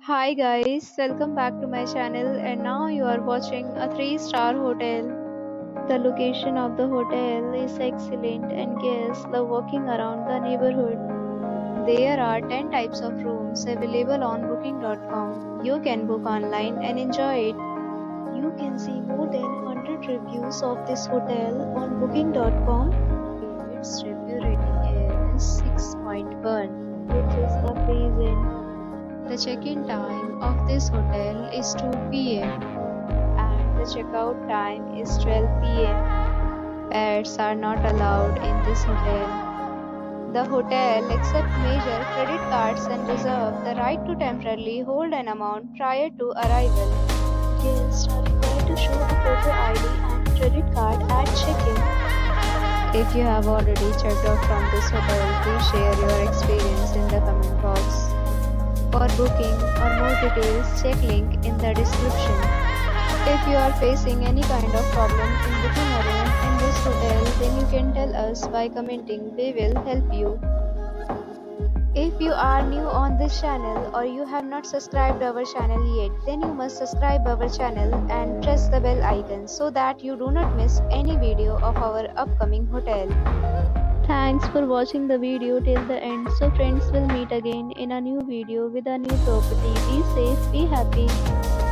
Hi guys, welcome back to my channel and now you are watching a 3-star hotel. The location of the hotel is excellent and guests love walking around the neighborhood. There are 10 types of rooms available on booking.com. You can book online and enjoy it. You can see more than 100 reviews of this hotel on booking.com. Its review rating is 6.1, which is amazing. The check-in time of this hotel is 2 p.m. and the checkout time is 12 p.m. Pets are not allowed in this hotel. The hotel accepts major credit cards and reserves the right to temporarily hold an amount prior to arrival. Guests are required to show a photo ID and credit card at check-in. If you have already checked out from this hotel, please share your experience in the comment box. For booking or more details, check link in the description. If you are facing any kind of problem in booking a room in this hotel, then you can tell us by commenting. We will help you. If you are new on this channel or you have not subscribed our channel yet, then you must subscribe our channel and press the bell icon so that you do not miss any video of our upcoming hotel. Thanks for watching the video till the end. So friends, will meet again in a new video with a new property. Be safe, be happy.